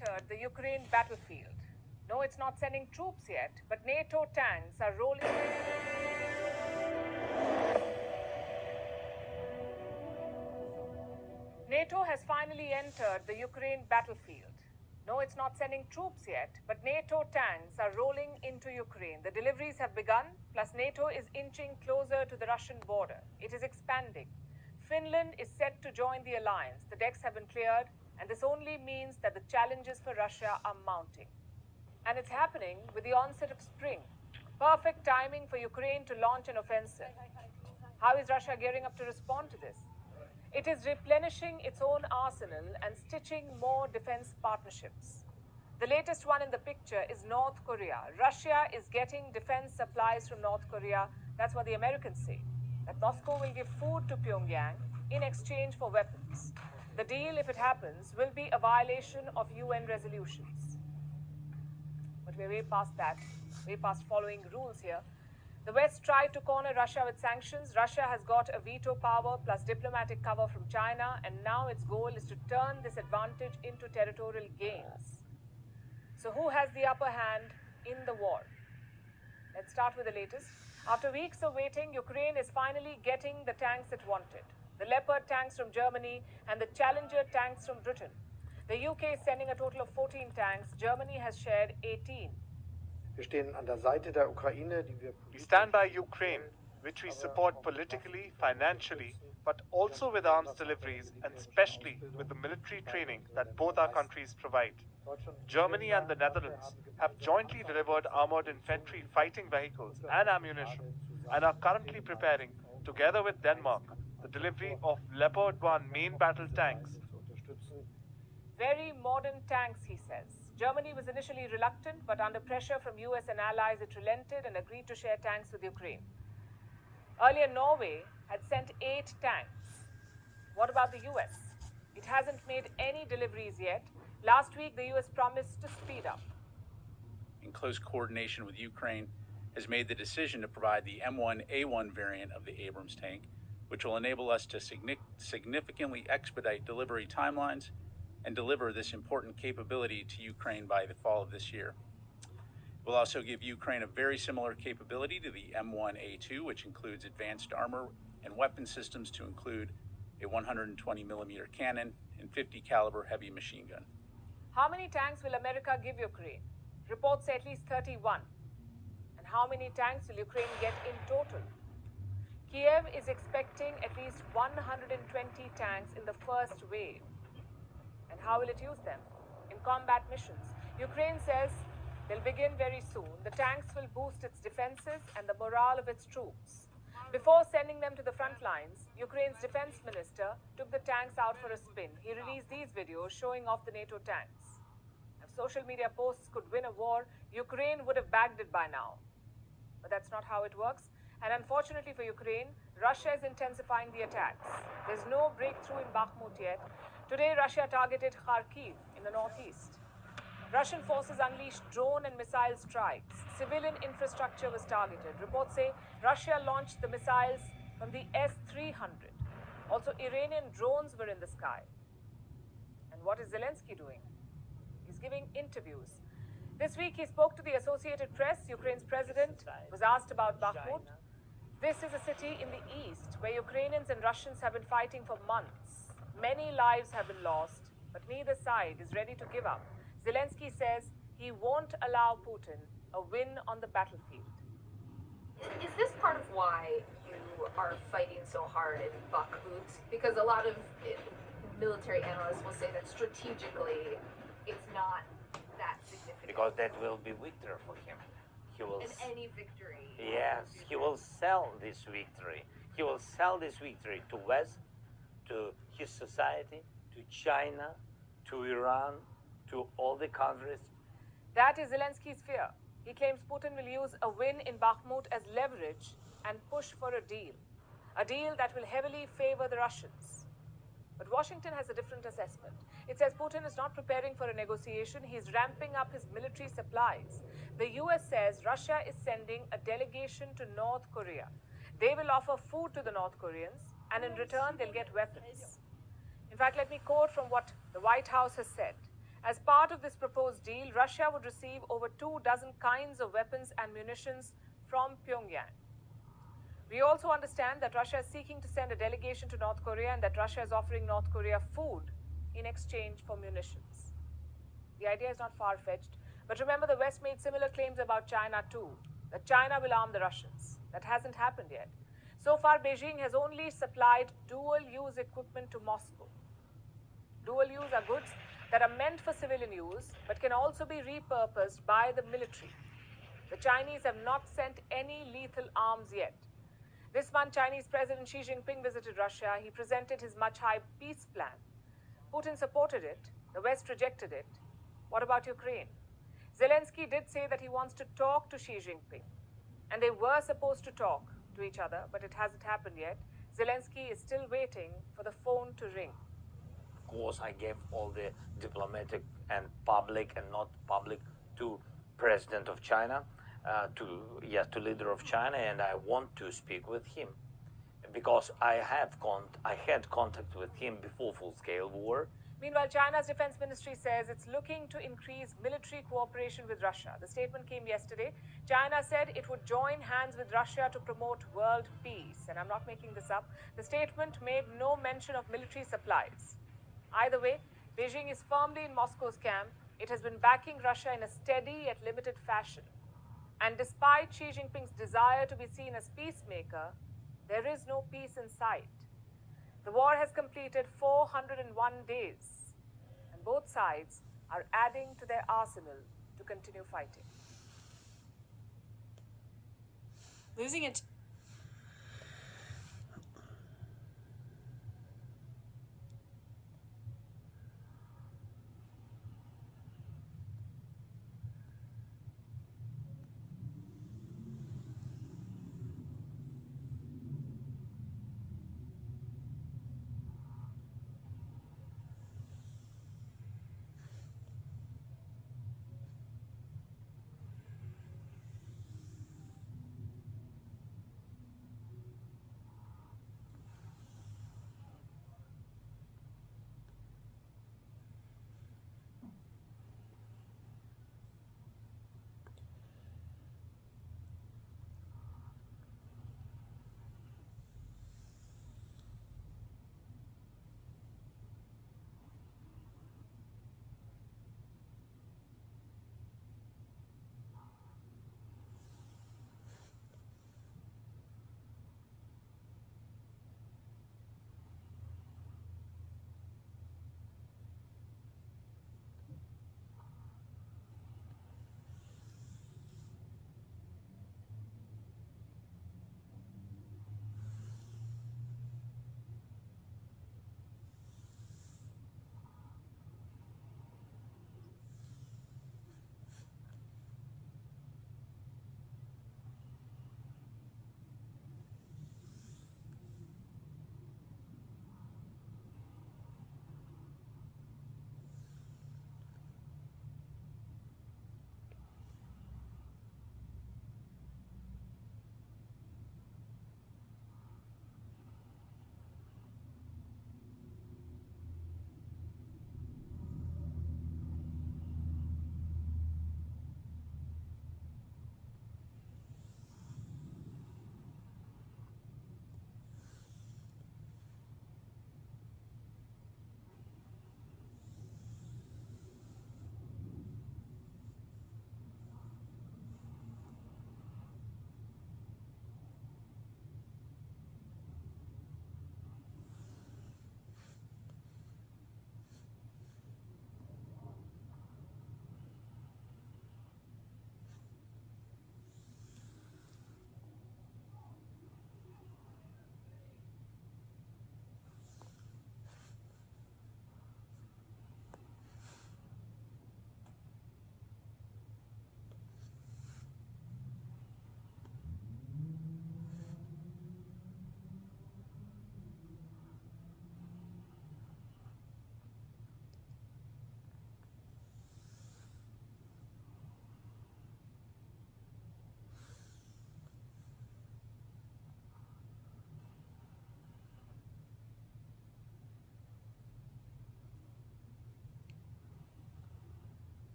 entered the Ukraine battlefield. No, it's not sending troops yet, but NATO tanks are rolling. NATO has finally entered the Ukraine battlefield. No, it's not sending troops yet, but NATO tanks are rolling into Ukraine. The deliveries have begun, plus NATO is inching closer to the Russian border. It is expanding. Finland is set to join the alliance. The decks have been cleared, and this only means that the challenges for Russia are mounting. And it's happening with the onset of spring. Perfect timing for Ukraine to launch an offensive. How is Russia gearing up to respond to this? It is replenishing its own arsenal and stitching more defense partnerships. The latest one in the picture is North Korea. Russia is getting defense supplies from North Korea. That's what the Americans say, that Moscow will give food to Pyongyang in exchange for weapons. The deal, if it happens, will be a violation of UN resolutions. But we're way past that, way past following rules here. The West tried to corner Russia with sanctions. Russia has got a veto power plus diplomatic cover from China, and now its goal is to turn this advantage into territorial gains. So who has the upper hand in the war? Let's start with the latest. After weeks of waiting, Ukraine is finally getting the tanks it wanted. The Leopard tanks from Germany and the Challenger tanks from Britain. The UK is sending a total of 14 tanks. Germany has shared 18. Wir stehen an der Seite der Ukraine, die wir We stand by Ukraine, which we support politically, financially, but also with arms deliveries and especially with the military training that both our countries provide. Germany and the Netherlands have jointly delivered armored infantry fighting vehicles and ammunition and are currently preparing, together with Denmark, the delivery of Leopard 1 main battle tanks. Very modern tanks, he says. Germany was initially reluctant, but under pressure from US and allies, it relented and agreed to share tanks with Ukraine. Earlier, Norway had sent 8 tanks. What about the US? It hasn't made any deliveries yet. Last week, the US promised to speed up. In close coordination with Ukraine, has made the decision to provide the M1A1 variant of the Abrams tank, which will enable us to significantly expedite delivery timelines and deliver this important capability to Ukraine by the fall of this year. It will also give Ukraine a very similar capability to the M1A2, which includes advanced armor and weapon systems to include a 120 millimeter cannon and 50 caliber heavy machine gun. How many tanks will America give Ukraine? Reports say at least 31. And how many tanks will Ukraine get in total? Kiev is expecting at least 120 tanks in the first wave. And how will it use them? In combat missions. Ukraine says they'll begin very soon. The tanks will boost its defenses and the morale of its troops. Before sending them to the front lines, Ukraine's defense minister took the tanks out for a spin. He released these videos showing off the NATO tanks. If social media posts could win a war, Ukraine would have bagged it by now. But that's not how it works. And unfortunately for Ukraine, Russia is intensifying the attacks. There's no breakthrough in Bakhmut yet. Today, Russia targeted Kharkiv in the northeast. Russian forces unleashed drone and missile strikes. Civilian infrastructure was targeted. Reports say Russia launched the missiles from the S-300. Also, Iranian drones were in the sky. And what is Zelensky doing? He's giving interviews. This week, he spoke to the Associated Press. Ukraine's president was asked about Bakhmut. This is a city in the east where Ukrainians and Russians have been fighting for months. Many lives have been lost, but neither side is ready to give up. Zelensky says he won't allow Putin a win on the battlefield. Is this part of why you are fighting so hard in Bakhmut? Because a lot of military analysts will say that strategically it's not that significant. Because that will be victory for him. He will. And any victory. Yes, he will sell this victory. He will sell this victory to West, to his society, to China, to Iran, to all the countries. That is Zelensky's fear. He claims Putin will use a win in Bakhmut as leverage and push for a deal that will heavily favor the Russians. But Washington has a different assessment. It says Putin is not preparing for a negotiation. He's ramping up his military supplies. The US says Russia is sending a delegation to North Korea. They will offer food to the North Koreans, and in return, they'll get weapons. In fact, let me quote from what the White House has said. As part of this proposed deal, Russia would receive over 24 kinds of weapons and munitions from Pyongyang. We also understand that Russia is seeking to send a delegation to North Korea and that Russia is offering North Korea food in exchange for munitions. The idea is not far-fetched, but remember the West made similar claims about China too, that China will arm the Russians. That hasn't happened yet. So far, Beijing has only supplied dual-use equipment to Moscow. Dual-use are goods that are meant for civilian use, but can also be repurposed by the military. The Chinese have not sent any lethal arms yet. This month, Chinese President Xi Jinping visited Russia. He presented his much-hyped peace plan. Putin supported it. The West rejected it. What about Ukraine? Zelensky did say that he wants to talk to Xi Jinping. And they were supposed to talk to each other, but it hasn't happened yet. Zelensky is still waiting for the phone to ring. Of course, I gave all the diplomatic and public and not public to President of China, to leader of China, and I want to speak with him because I had contact with him before full-scale war. Meanwhile, China's defense ministry says it's looking to increase military cooperation with Russia. The statement came yesterday. China said it would join hands with Russia to promote world peace. And I'm not making this up. The statement made no mention of military supplies. Either way, Beijing is firmly in Moscow's camp. It has been backing Russia in a steady yet limited fashion. And despite Xi Jinping's desire to be seen as peacemaker, there is no peace in sight. The war has completed 401 days, and both sides are adding to their arsenal to continue fighting. Losing it.